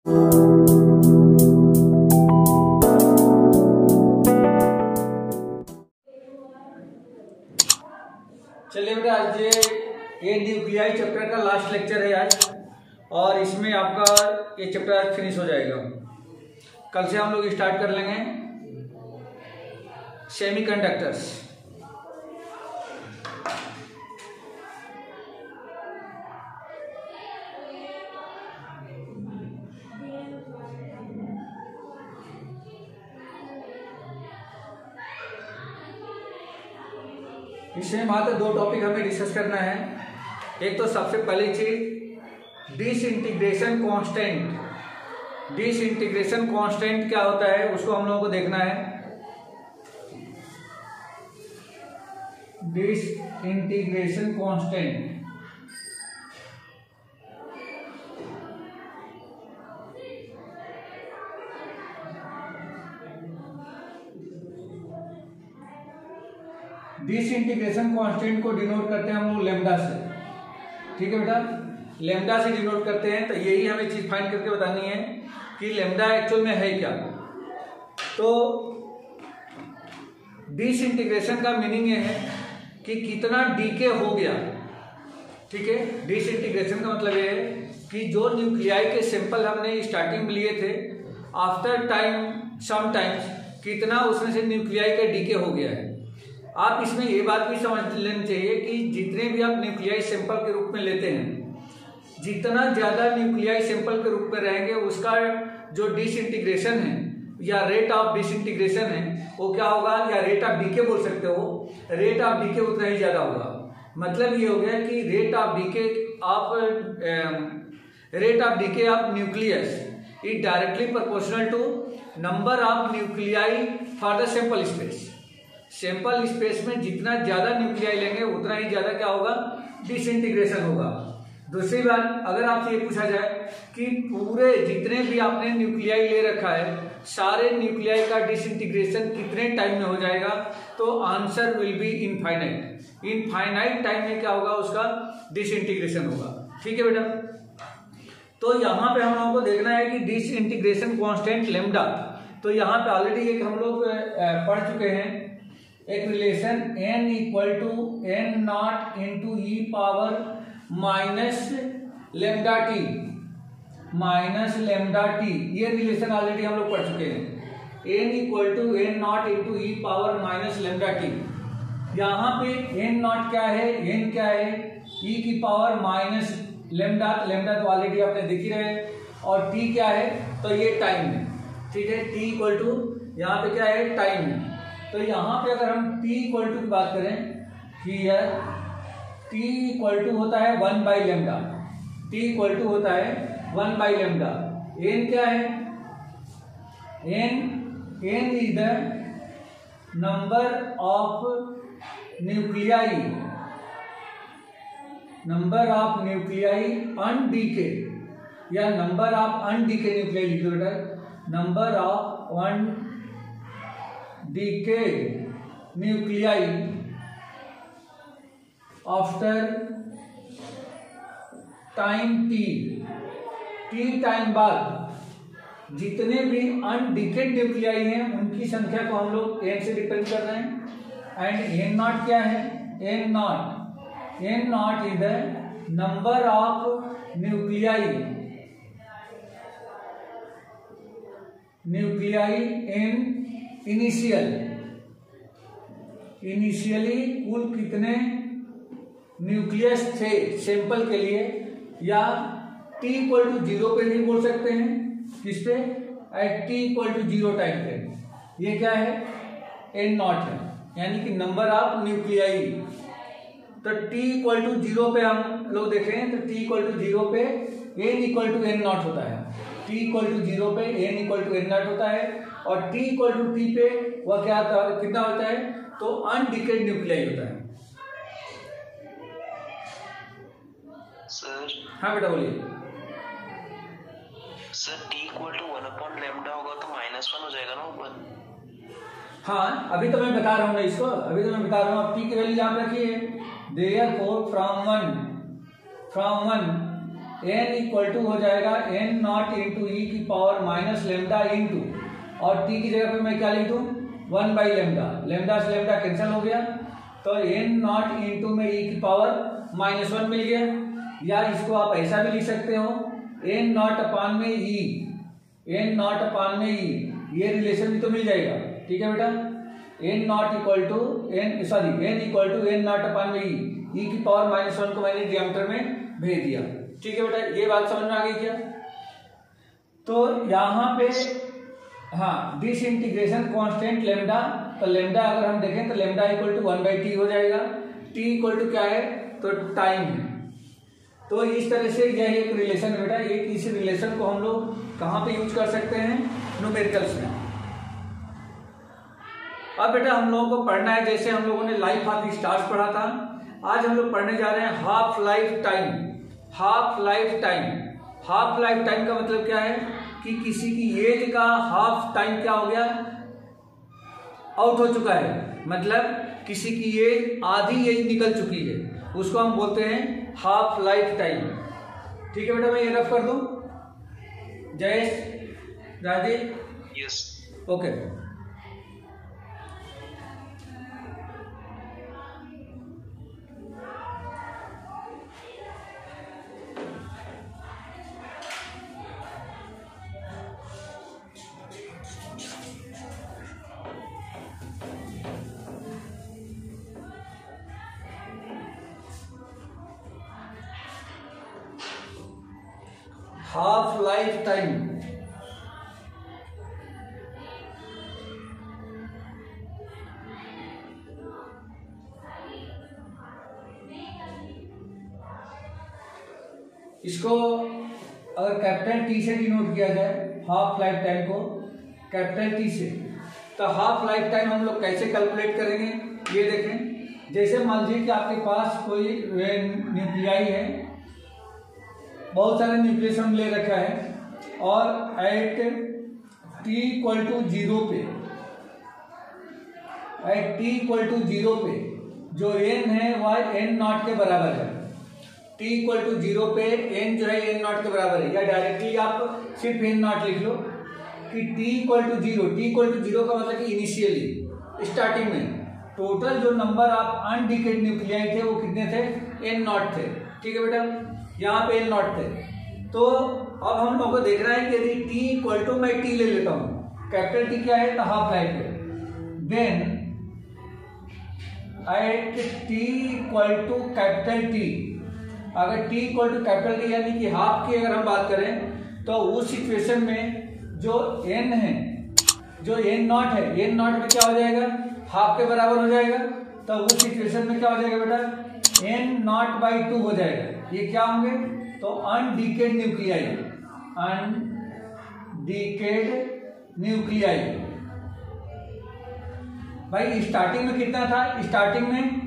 चलिए बेटा, आज ये न्यूक्लियाई चैप्टर का लास्ट लेक्चर है आज, और इसमें आपका ये चैप्टर आज फिनिश हो जाएगा। कल से हम लोग स्टार्ट कर लेंगे सेमीकंडक्टर्स। इसमें मात्र दो टॉपिक हमें डिस्कस करना है। एक तो सबसे पहली चीज डिसइंटीग्रेशन कांस्टेंट। डिसइंटीग्रेशन कांस्टेंट क्या होता है उसको हम लोगों को देखना है। डिसइंटीग्रेशन कांस्टेंट डिसइंटीग्रेशन कांस्टेंट को डिनोट करते हैं हम लोग लेमडा से। ठीक है बेटा, लेमडा से डिनोट करते हैं। तो यही हमें चीज फाइंड करके बतानी है कि लेमडा एक्चुअल में है क्या। तो डिसइंटीग्रेशन का मीनिंग ये है कि कितना डीके हो गया। ठीक है, डिसइंटीग्रेशन का मतलब ये है कि जो न्यूक्लियाई के सैंपल हमने स्टार्टिंग में लिए थे, आफ्टर टाइम सम टाइम्स कितना उसमें से न्यूक्लियाई का डीके हो गया है। आप इसमें ये बात भी समझ लेनी चाहिए कि जितने भी आप न्यूक्लियाई सैंपल के रूप में लेते हैं, जितना ज़्यादा न्यूक्लियाई सैंपल के रूप में रहेंगे उसका जो डिसइंटीग्रेशन है या रेट ऑफ डिसइंटीग्रेशन है वो क्या होगा, या रेट ऑफ डीके बोल सकते हो, रेट ऑफ डीके उतना ही ज़्यादा होगा। मतलब ये हो गया कि rate of decay of nucleus is directly proportional to number of nuclei for the sample space. Sample space में जितना ज्यादा न्यूक्लियाई लेंगे उतना ही ज्यादा क्या होगा, डिसइंटीग्रेशन होगा। दूसरी बात, अगर आपसे ये पूछा जाए कि पूरे जितने भी आपने न्यूक्लियाई ले रखा है, सारे न्यूक्लियाई का डिसइंटीग्रेशन कितने टाइम में हो जाएगा, तो answer will be infinite. Infinite time में क्या होगा, उसका डिसइंटीग्रेशन होगा। ठीक है बेटा, तो यहाँ पे हम लोगों को देखना है कि डिसइंटीग्रेशन कांस्टेंट लेमडा। तो यहाँ पे ऑलरेडी एक हम लोग पढ़ चुके हैं, एक relation n equal to n not into e power minus lambda t ये रिलेशन ऑलरेडी हम लोग पढ़ चुके हैं। n equal to n not into e power minus lambda t. यहाँ पे n नॉट क्या है, n क्या है, e की पावर माइनस लेमडा। तो ऑलरेडी आपने देख ही रहे, और t क्या है, तो ये टाइम है। ठीक है, t इक्वल टू यहाँ पे क्या है, टाइम है। तो यहाँ पे अगर हम t इक्वल टू की बात करें, हियर t इक्वल टू होता है 1/λ। t इक्वल टू होता है 1/λ। n क्या है, n is the number of nuclei undecayed, या नंबर ऑफ अनडीके न्यूक्लियाई लिख दो बेटा, number of undecayed nuclei after time t time बाद जितने भी अनडिकेड न्यूक्लियाई हैं उनकी संख्या को हम लोग n से डिपेंड कर रहे हैं। एंड n नॉट क्या है, n not is the number of nuclei in initially कुल कितने न्यूक्लियस थे सैंपल के लिए, या t इक्वल टू 0 पे भी बोल सकते हैं, किस पे, at t equal to 0 time पे। ये क्या है, n नॉट है, यानी कि नंबर ऑफ न्यूक्लियाई। तो t इक्वल टू 0 पे हम लोग देख रहे हैं, तो t इक्वल टू 0 पे n equal to n not होता है। t इक्वल टू 0 पे n equal to n not होता है, और t इक्वल टू t पे वह क्या कितना होता है, तो अनडिकेड न्यूक्लियाई होता है। सर, हाँ बेटा बोलिए। सर t इक्वल टू 1/λ होगा तो -1 हो जाएगा ना ऊपर। हाँ, अभी तो मैं बता रहा हूँ ना इसको, अभी तो मैं बता रहा हूँ। आप t की वैल्यू याद रखिए, therefore from 1 N equal to हो जाएगा एन नॉट इंटू ई की पावर माइनस लेमडा इंटू, और टी की जगह पे मैं क्या लिख दूँ 1 बाई लेमडा, लेमडा से लेमडा कैंसिल हो गया, तो एन नॉट इंटू में ई की पावर -1 मिल गया। या इसको आप ऐसा भी लिख सकते हो एन नॉट अपान में ई, एन नॉट अपान में ई, ये रिलेशन भी तो मिल जाएगा। ठीक है बेटा, N not equal to N sorry N equal to N naught upon में ई की पावर -1 को मैंने डियामीटर में भेज दिया। ठीक है बेटा, ये बात समझ में आ गई क्या? तो यहाँ पे हाँ डिसइंटीग्रेशन कांस्टेंट लेमडा, तो लेमडा अगर हम देखें तो लेमडा इक्वल टू 1/t हो जाएगा। टी इक्वल टू क्या है तो टाइम है। तो इस तरह से यह एक रिलेशन है बेटा। एक इस रिलेशन को हम लोग कहाँ पे यूज कर सकते हैं, न्यूमेरिकल्स में। अब बेटा हम लोगों को पढ़ना है, जैसे हम लोगों ने लाइफ ऑफ स्टार्स पढ़ा था, आज हम लोग पढ़ने जा रहे हैं half life time. Half life time, half life time का मतलब क्या है कि किसी की एज का हाफ टाइम क्या हो गया, आउट हो चुका है, मतलब किसी की एज आधी एज निकल चुकी है, उसको हम बोलते हैं हाफ लाइफ टाइम। ठीक है बेटा, मैं ये रफ कर दूं, Jayesh Rajeev, yes okay. Half life time, इसको अगर कैपिटल टी से डिनोट किया जाए हाफ लाइफ टाइम को कैपिटल टी से, तो हाफ लाइफ टाइम हम लोग कैसे कैलकुलेट करेंगे ये देखें। जैसे मान लीजिए कि आपके पास कोई न्यूक्लियाई है, बहुत सारे न्यूक्लियस हम ले रखा है, और एट टी इक्वल टू 0 पे, एट टी इक्वल टू 0 पे जो एन है वह एन नॉट के बराबर है। टी इक्वल टू 0 पे एन जो है एन नॉट के बराबर है, या डायरेक्टली आप सिर्फ एन नॉट लिख लो कि t equal to 0, t equal to 0 का मतलब कि इनिशियली स्टार्टिंग में टोटल जो नंबर ऑफ अनडिकेड न्यूक्लियाई थे वो कितने थे, एन नॉट थे। ठीक है बेटा, यहाँ पे एन नॉट थे। तो अब हम लोगों को देखना है कि यदि टी इक्वल टू, मैं टी ले लेता हूँ, कैपिटल टी क्या है तो हाफ लाइफ है, then at t equal to capital T, अगर t equal to capital T यानी कि हाफ की अगर हम बात करें, तो उस सिचुएशन में जो एन है, जो एन नॉट है, एन नॉट में क्या हो जाएगा, हाफ के बराबर हो जाएगा। तो उस सिचुएशन में क्या हो जाएगा बेटा, एन नॉट बाई 2 हो जाएगा। ये क्या होंगे तो अनडिकेड न्यूक्लियाई, अनडिकेड न्यूक्लियाई। भाई स्टार्टिंग में कितना था, स्टार्टिंग में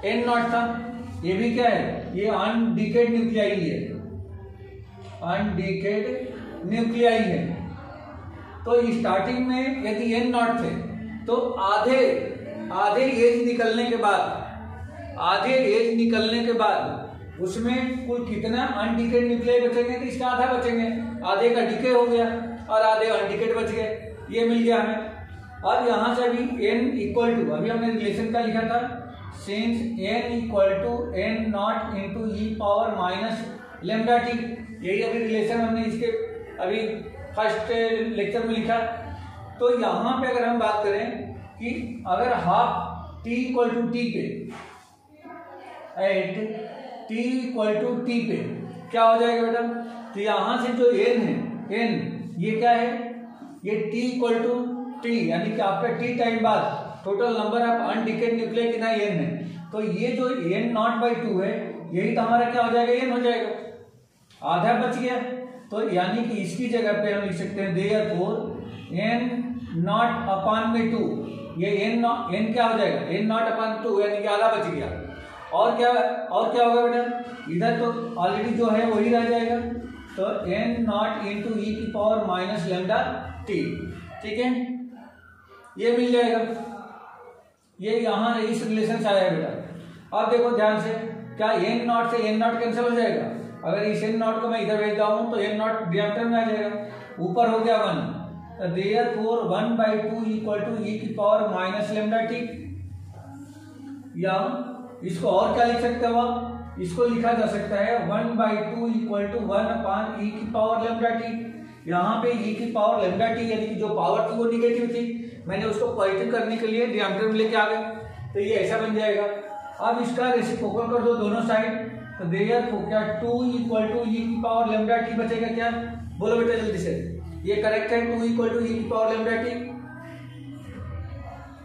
एन नॉट था, ये भी क्या है, ये अनडिकेड न्यूक्लियाई है, अनडिकेड न्यूक्लियाई है। तो स्टार्टिंग में यदि एन नॉट थे तो आधे एज निकलने के बाद, आधे एज निकलने के बाद उसमें कुल कितना अनडिकेड न्यूक्लियाई बचेंगे, तो इसका आधा बचेंगे, आधे का डिके हो गया और आधे अनडिकेड बच गए, ये मिल गया हमें। अब यहां से अभी n इक्वल टू, अभी हमने रिलेशन का लिखा था, since n equal to N not into e power minus lambda t, यही अभी रिलेशन हमने इसके अभी फर्स्ट लेक्चर में लिखा। तो यहाँ पे अगर हम बात करें कि अगर half t equal to t पे, at t equal to t पे क्या हो जाएगा बेटा, तो यहाँ से जो एन है, एन ये क्या है, ये टी इक्वल टू टी, यानी कि आपका टी टाइम बाद total number of undecayed nuclei कितना एन है, तो ये जो एन नॉट बाई 2 है यही तो हमारा क्या हो जाएगा, एन हो जाएगा, आधा बच गया। तो यानी कि इसकी जगह पे हम लिख सकते हैं देयरफॉर एन नॉट अपान में 2, ये एन क्या हो जाएगा, एन नॉट अपान 2, यानी कि आधा बच गया। और क्या होगा बेटा, इधर तो ऑलरेडी जो है वही रह जाएगा, तो एन नॉट इंटू ई की पावर माइनस लेमडा टी। ठीक है, ये मिल जाएगा, ये यहाँ इस रिलेशन से आया बेटा। अब देखो ध्यान से, क्या एन नॉट से एन नॉट कैंसिल हो जाएगा, अगर इस एन नॉट को मैं इधर भेजता हूँ तो एन नॉट डियामीटर में आ जाएगा, ऊपर हो गया 1, देयरफॉर 1/2 इक्वल टू e की पावर माइनस लेमडा टी। या इसको और क्या लिख सकते हो आप, इसको लिखा जा सकता है 1/2 इक्वल टू 1/e की पावर लेमडा टी। यहाँ पे e की पावर लेमडा टी यानी कि जो पावर थी वो निगेटिव थी, मैंने उसको पॉजिटिव करने के लिए डियामीटर में लेके आ गए, तो ये ऐसा बन जाएगा। अब इसका रेसिप्रोकल कर दो दोनों साइड, तो देयरफॉर क्या 2 इक्वल टू e की पावर लेमडा टी बचेगा क्या, बोलो बेटा जल्दी से, ये करेक्ट है 2 इक्वल टू e की पावर लेमडा टी।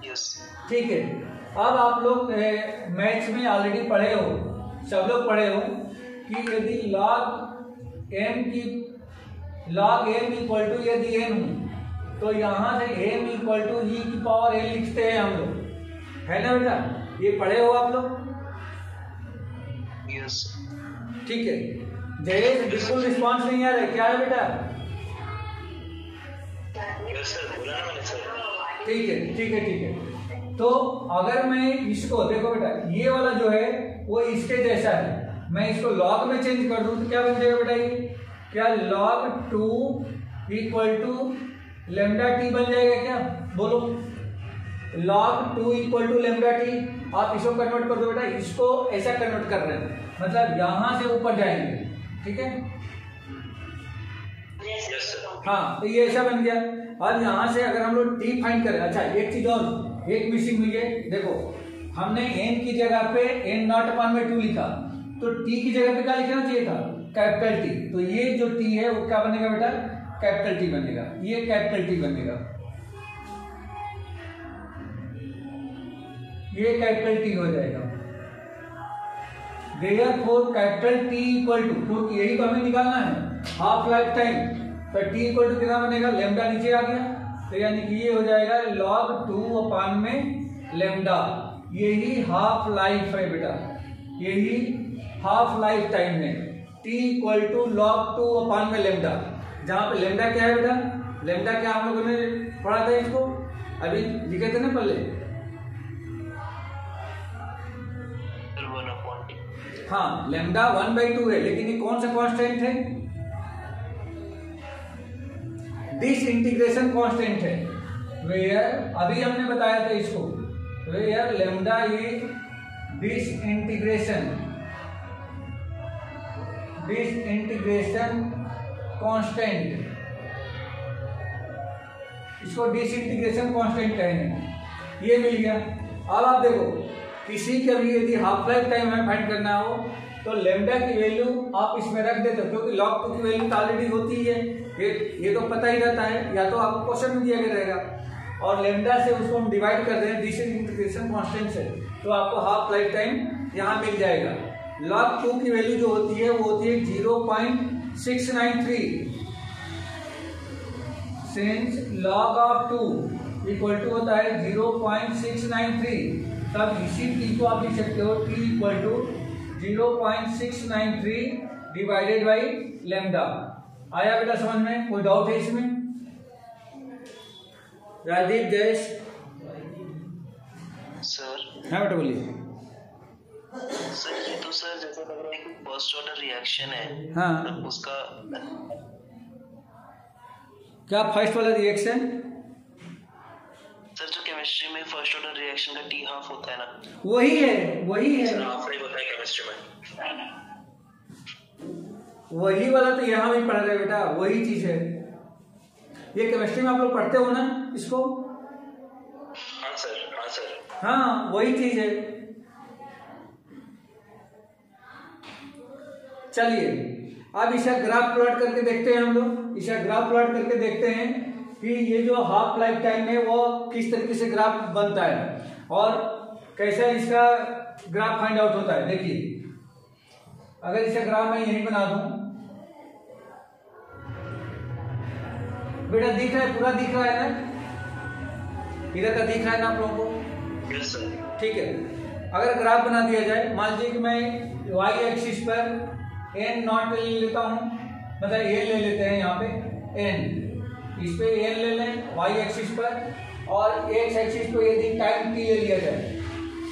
यस ठीक है। अब आप लोग मैथ्स में ऑलरेडी पढ़े हो, सब लोग पढ़े हो कि यदि log m इक्वल टू यदि n हो तो यहाँ से m इक्वल टू e की पावर n लिखते हैं हम लोग, है ना बेटा, ये पढ़े हो आप लोग। यस ठीक है। जयेश बिल्कुल रिस्पॉन्स नहीं आ रहा है, क्या है बेटा। यस सर, बोला ना मैंने सर। ठीक है ठीक है ठीक है। तो अगर मैं इसको देखो बेटा, ये वाला जो है वो इसके जैसा है, मैं इसको लॉग में चेंज कर दूं तो क्या बन जाएगा बेटा, ये क्या log 2 equal to lambda t बन जाएगा क्या, बोलो log 2 equal to lambda t. आप इसको कन्वर्ट कर दो बेटा, इसको ऐसा कन्वर्ट कर रहे हैं, मतलब यहां से ऊपर जाएंगे, ठीक है। Yes sir. हाँ, तो ये ऐसा बन गया। अब यहाँ से अगर हम लोग टी फाइंड करें, अच्छा एक चीज और, एक मिसिंग हुई है, देखो हमने n की जगह पे n नॉट अपान में 2 लिखा, तो t की जगह पे क्या लिखना चाहिए था, कैपिटल टी। तो ये जो t है वो क्या बनेगा बेटा, कैपिटल टी बनेगा, ये कैपिटल टी बनेगा, ये कैपिटल टी हो जाएगा। Therefore capital T equal to, क्योंकि यही तो हमें निकालना है हाफ लाइफ टाइम, तो टी इक्वल टू कितना बनेगा, लेमडा नीचे आ गया, तो यानी कि ये हो जाएगा log 2 अपान में लेमडा, यही हाफ लाइफ है बेटा, यही हाफ लाइफ टाइम है। t इक्वल टू log 2 अपान में लेमडा, जहां पे लेमडा क्या है बेटा, लेमडा क्या हम लोगों ने पढ़ा था, इसको अभी लिखे थे ना पहले, हाँ लेमडा 1/2 है, लेकिन ये कौन सा कांस्टेंट है, डिसइंटीग्रेशन कांस्टेंट है, वेयर अभी हमने बताया था इसको, where lambda is disintegration constant, इसको डिसइंटीग्रेशन कांस्टेंट कहेंगे। ये मिल गया। अब आप देखो, किसी का भी यदि हाफ लाइफ टाइम हमें फाइंड करना हो तो लेमडा की वैल्यू आप इसमें रख देते हो, क्योंकि log 2 की वैल्यू तो ऑलरेडी होती ही है, ये तो पता ही रहता है, या तो आपको क्वेश्चन में दिया गया रहेगा, और लेमडा से उसको हम डिवाइड कर दें डिसइंटीग्रेशन कांस्टेंट से, तो आपको हाफ लाइफ टाइम यहाँ मिल जाएगा। log 2 की वैल्यू जो होती है वो होती है 0.693, since log of 2 equal to होता है 0.693, तब इसी t को आप लिख सकते हो t equal to 0.693 divided by lambda. आया बेटा समझ में, कोई डाउट है इसमें। राजदीप जयेश सर। हाँ बेटा बोलिए। सर ये तो सर जैसे लग रहा है कि फर्स्ट ऑर्डर रिएक्शन है, हाँ तब उसका क्या फर्स्ट वाला रिएक्शन, सर जो केमिस्ट्री में फर्स्ट ऑर्डर रिएक्शन का टी हाफ होता है ना, वही है सर हाफ लाइफ होता है केमिस्ट्री में, वही वाला तो यहाँ भी पढ़ रहे बेटा, वही चीज है। ये केमिस्ट्री में आप लोग पढ़ते हो ना इसको। हाँ सर, हाँ सर। हाँ वही चीज है। चलिए अब इसका ग्राफ प्लॉट करके देखते हैं हम लोग, इसका ग्राफ प्लॉट करके देखते हैं कि ये जो हाफ लाइफ टाइम है वो किस तरीके से ग्राफ बनता है और कैसा इसका ग्राफ फाइंड आउट होता है। देखिए अगर इसका ग्राफ मैं यही बना दूं, बेटा दिख रहा है, पूरा दिख रहा है ना, इधर का दिख रहा है ना आप लोगों को। Yes sir. ठीक है, अगर ग्राफ बना दिया जाए, मान लीजिए कि मैं वाई एक्सिस पर एन नॉट ले लेता हूं, मतलब एन ले लेते हैं यहाँ पे एन, इस पे एन ले लें वाई एक्सिस पर, और एक्स एक्सिस पर यदि टाइम टी ले लिया जाए,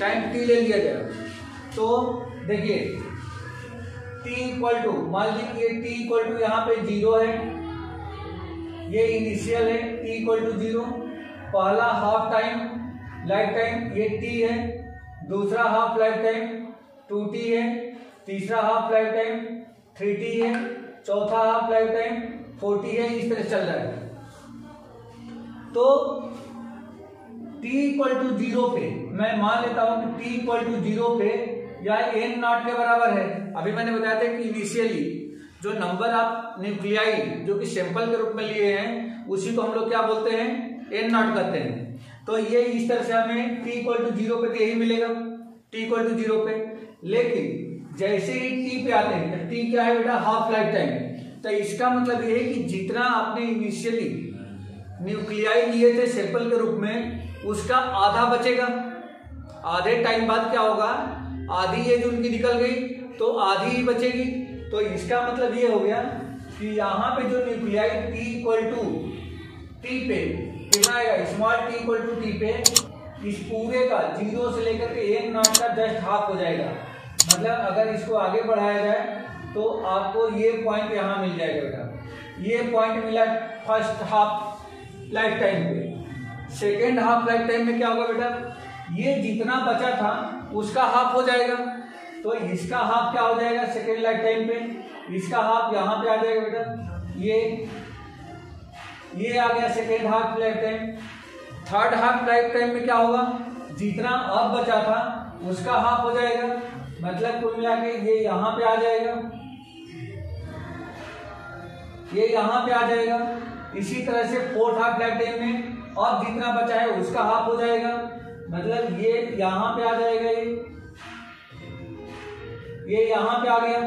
टाइम टी ले लिया जाए, तो देखिए टी इक्वल टू, मान लीजिए टी इक्वल टू यहाँ पे 0 है, ये इनिशियल है, टी इक्वल टू 0। पहला हाफ टाइम लाइफ टाइम ये टी है, दूसरा हाफ लाइफ टाइम 2t है, तीसरा हाफ लाइफ टाइम 3t है, चौथा हाफ लाइफ टाइम 4t है। इस तरह चल रहा है। तो t इक्वल टू 0 पे मैं मान लेता हूं कि t इक्वल टू 0 पे या n नॉट के बराबर है। अभी मैंने बताया था कि इनिशियली जो नंबर आप न्यूक्लियाई जो कि सैंपल के रूप में लिए हैं उसी को हम लोग क्या बोलते हैं, n नॉट कहते हैं। तो ये इस तरह से हमें t इक्वल टू 0 पे यही मिलेगा, t इक्वल टू 0 पे। लेकिन जैसे ही t पे आते हैं, t क्या है बेटा, हाफ लाइफ टाइम। तो इसका मतलब ये है कि जितना आपने इनिशियली न्यूक्लियाई लिए थे सैंपल के रूप में उसका आधा बचेगा। आधे टाइम बाद क्या होगा, आधी एज उनकी निकल गई तो आधी ही बचेगी। तो इसका मतलब ये हो गया कि यहाँ पे जो nuclei t equal to t पे कितना आएगा, small t equal to t पे इस पूरे का 0 से लेकर के n नॉट का जस्ट हाफ हो जाएगा। मतलब अगर इसको आगे बढ़ाया जाए तो आपको ये पॉइंट यहाँ मिल जाएगा बेटा। ये पॉइंट मिला फर्स्ट हाफ लाइफ टाइम पे। सेकेंड हाफ लाइफ टाइम में क्या होगा बेटा, ये जितना बचा था उसका हाफ हो जाएगा। तो इसका हाफ क्या हो जाएगा सेकेंड लाइफ टाइम पे, इसका हाफ यहाँ पे आ जाएगा बेटा। ये आ गया second half life time. Third half life time में क्या होगा, जितना अब बचा था उसका हाफ हो जाएगा। मतलब कुल मिला के ये यहाँ पे आ जाएगा, ये यहाँ पे आ जाएगा। इसी तरह से फोर्थ हाफ लाइफ टाइम में अब जितना बचा है उसका हाफ हो जाएगा। मतलब ये यहाँ पे आ जाएगा, ये यहाँ पे आ गया।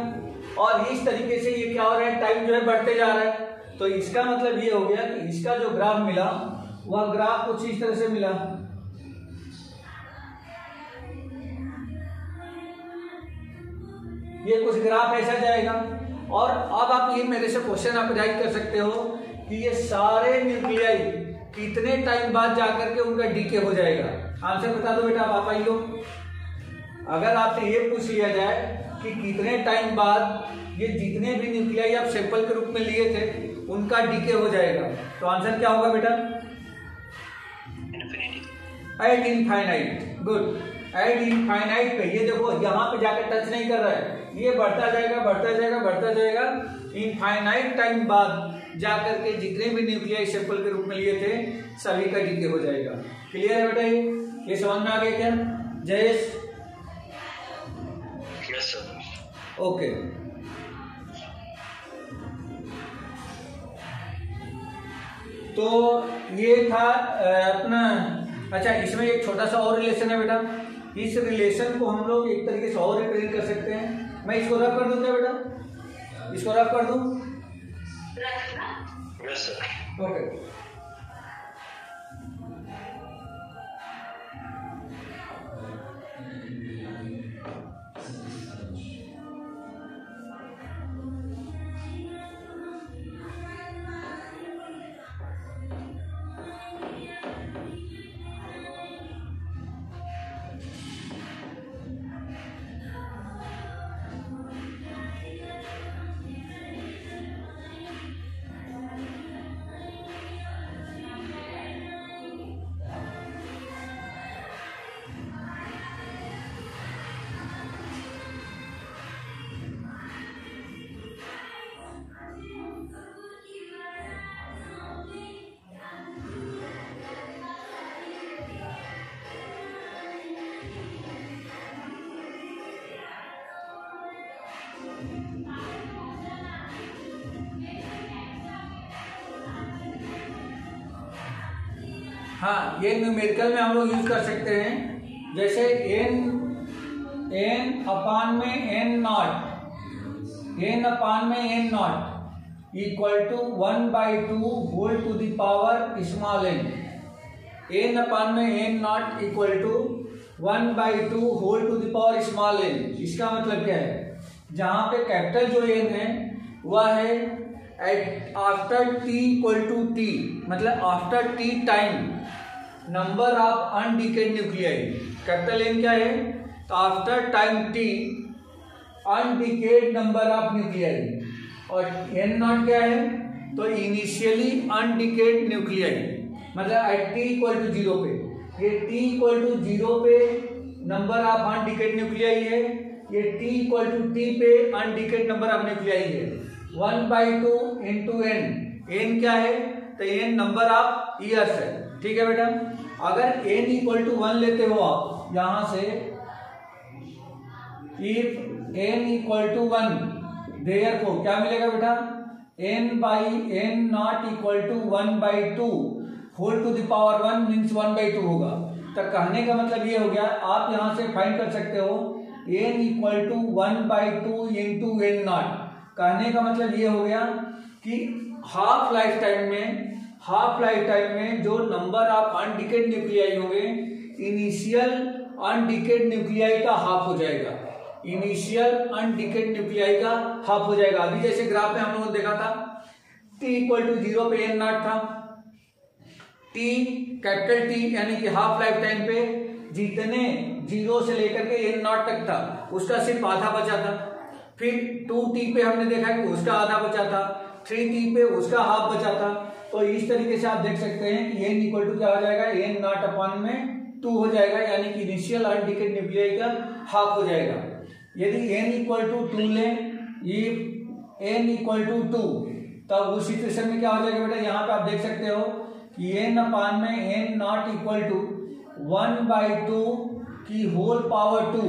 और इस तरीके से ये क्या हो रहा है, टाइम जो है बढ़ते जा रहा है। तो इसका मतलब ये हो गया कि इसका जो ग्राफ मिला वह ग्राफ कुछ इस तरह से मिला। ये कुछ ग्राफ ऐसा जाएगा। और अब आप ये मेरे से क्वेश्चन आप राइट कर सकते हो कि ये सारे न्यूक्लियाई कितने टाइम बाद जाकर के उनका डीके हो जाएगा। आंसर बता दो बेटा, आप आइयो। अगर आपसे ये पूछ लिया जाए कि कितने टाइम बाद ये जितने भी न्यूक्लियाई आप सैंपल के रूप में लिए थे उनका डीके हो जाएगा, तो आंसर क्या होगा बेटा, eight infinite. Good, eight infinite पे ये देखो यहाँ पे जाकर टच नहीं कर रहा है, ये बढ़ता जाएगा बढ़ता जाएगा बढ़ता जाएगा। इनफाइनाइट टाइम बाद जाकर के जितने भी न्यूक्लियाई सैंपल के रूप में लिए थे सभी का डीके हो जाएगा। क्लियर है बेटा, ये समझ में आ गया क्या जयेश? Yes sir. ओके, तो ये था अपना। अच्छा, इसमें एक छोटा सा और रिलेशन है बेटा। इस रिलेशन को हम लोग एक तरीके से और रिप्रेजेंट कर सकते हैं। मैं इसको रफ कर दूं क्या बेटा, इसको रफ कर दूं? Yes sir. ओके, हाँ, ये न्यूमेरिकल में हम लोग यूज कर सकते हैं। जैसे n अपान में n not equal to 1/2 whole to the power small n। n upon में n not equal to 1/2 whole to the power small n। इसका मतलब क्या है, जहां पे कैपिटल जो n है वह है after t equal to t, मतलब after t time number of undecayed nuclei. Capital N क्या है, तो after time t undecayed number of nuclei, और एन नॉट क्या है, तो इनिशियली अनडिकेड न्यूक्लियाई, मतलब एट टी इक्वल टू 0 पे, ये टी इक्वल टू 0 पे नंबर ऑफ अनडिकेड न्यूक्लियाई है, ये टी इक्वल टू टी पे अनडिकेड नंबर ऑफ न्यूक्लियाई है। 1/2 इंटू एन, एन क्या है, तो एन नंबर ऑफ ईयर्स है, ठीक है बेटा। अगर एन इक्वल टू 1 लेते हो आप यहां से, if N equal to 1 therefore क्या मिलेगा बेटा, n by N not equal to 1/2 whole to the power 1 means 1/2 होगा। तो कहने का मतलब ये हो गया, आप यहां से फाइंड कर सकते हो n equal to 1/2 into N not. कहने का मतलब ये हो गया कि हाफ लाइफ टाइम में जो नंबर ऑफ अनडिकेड न्यूक्लियाई होंगे, इनिशियल अनडिकेड न्यूक्लियाई का हाफ हो जाएगा, इनिशियल अनडिकेड न्यूक्लियाई का हाफ हो जाएगा। अभी जैसे ग्राफ में हम लोगों ने देखा था t इक्वल टू 0 पे एन नॉट था, t कैपिटल टी यानी कि हाफ लाइफ टाइम पे जितने 0 से लेकर के एन नॉट तक था उसका सिर्फ आधा बचा था। फिर 2t पे हमने देखा कि उसका आधा बचा था, 3t पे उसका हाफ बचा था। तो इस तरीके से आप देख सकते हैं कि n इक्वल टू क्या हो जाएगा, एन नॉट अपॉन में 2 हो जाएगा, यानी कि इनिशियल अनडिकेड न्यूक्लियाई का हाफ हो जाएगा। यदि n इक्वल टू 2 लें, ये n इक्वल टू 2, तब उस सिचुएशन में क्या हो जाएगा बेटा, यहाँ पे आप देख सकते हो कि n अपॉन में n नॉट इक्वल टू 1/2 की होल पावर 2,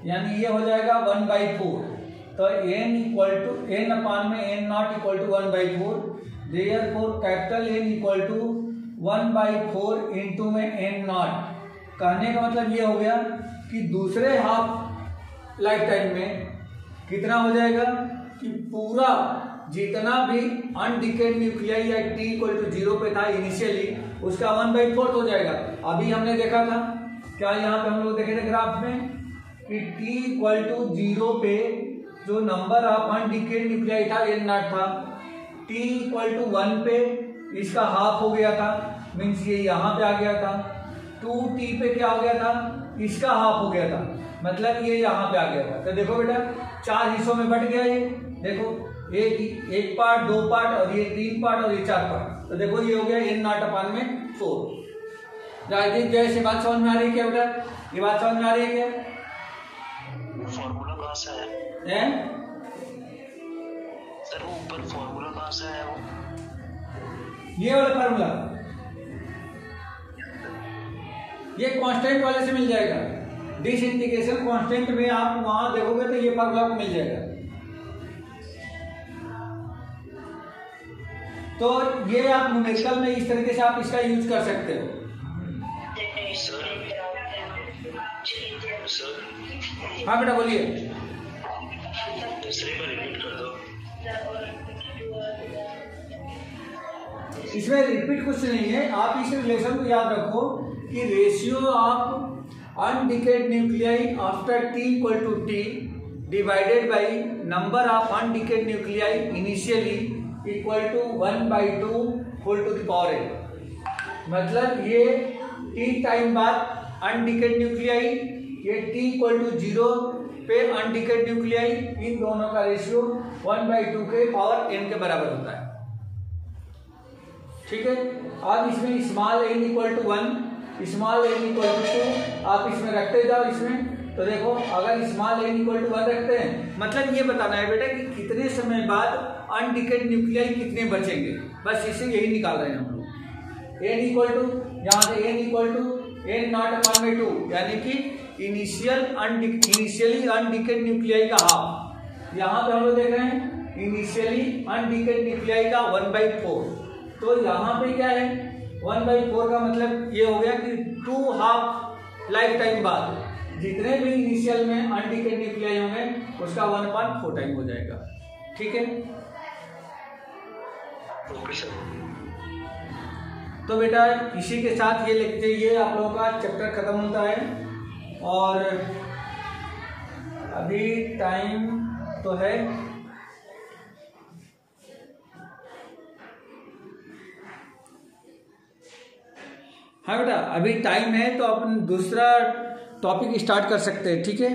यानी ये हो जाएगा 1/4। तो n equal to n upon में n not equal to 1/4, therefore capital N equal to 1/4 into में n नॉट। कहने का मतलब ये हो गया कि दूसरे हाफ लाइफ टाइम में कितना हो जाएगा कि पूरा जितना भी अनडिकेड न्यूक्लियाई या t इक्वल टू 0 पे था इनिशियली, उसका 1/4 हो जाएगा। अभी हमने देखा था क्या, यहाँ पे हम लोग देखे थे ग्राफ में कि t इक्वल टू 0 पे जो नंबर ऑफ अनडिकेड न्यूक्लियाई था n नॉट था, t इक्वल टू 1 पे इसका हाफ हो गया था, मीन्स ये यहाँ पे आ गया था। 2t पे क्या हो गया था, इसका हाफ हो गया था, मतलब ये यहाँ पे आ गया था। तो देखो बेटा 4 हिस्सों में बट गया ये, देखो एक पार्ट, 2 पार्ट, और ये 3 पार्ट, और ये 4 पार्ट। तो देखो ये हो गया n नॉट अपॉन में 4। आई थिंक जैसे बात समझ में आ रही है क्या बेटा, ये बात समझ में आ रही है क्या? फॉर्मूला कहाँ से है सर, वो ऊपर फॉर्मूला कहाँ से है वो, ये वाला फार्मूला ये कांस्टेंट वाले से मिल जाएगा। डिसइंटीग्रेशन कांस्टेंट में आप वहां देखोगे तो ये फार्मूला आपको मिल जाएगा। तो ये आप न्यूमेरिकल में इस तरीके से आप इसका यूज कर सकते हो। हाँ बेटा बोलिए। दूसरे को रिपीट कर दो। इसमें रिपीट कुछ नहीं है, आप इस रिलेशन को याद रखो कि ratio of undecayed nuclei after t equal to t divided by number of undecayed nuclei initially equal to 1/2 whole to the power n। मतलब ये t टाइम बाद अनडिकेड न्यूक्लियाई, ये t इक्वल टू 0 पे अनडिकेड nuclei, इन दोनों का ratio 1/2 के power n के बराबर होता है। ठीक है, अब इसमें small n equal to 1, small n equal to 2 आप इसमें रखते जाओ इसमें। तो देखो अगर स्मॉल n इक्वल टू 1 रखते हैं, मतलब ये बताना है बेटा कि कितने समय बाद अनडिकेड न्यूक्लियाई कितने बचेंगे, बस इसे यही निकाल रहे हैं हम लोग। n इक्वल टू यहाँ से n equal to n not upon में 2, यानी कि इनिशियली अनडिकेड न्यूक्लियाई का हाफ। यहाँ पे हम लोग देख रहे हैं इनिशियली अनडिकेड न्यूक्लियाई का 1/4। तो यहाँ पे क्या है 1/4 का मतलब ये हो गया कि 2 हाफ लाइफ टाइम बाद जितने भी इनिशियल में अनडिकेड न्यूक्लियाई होंगे उसका 1/4 टाइम हो जाएगा। ठीक है, ओके सर। तो बेटा इसी के साथ ये लेक्चर, ये आप लोगों का चैप्टर खत्म होता है। और अभी टाइम तो है, हाँ बेटा अभी टाइम है, तो अपन दूसरा टॉपिक स्टार्ट कर सकते हैं। ठीक है।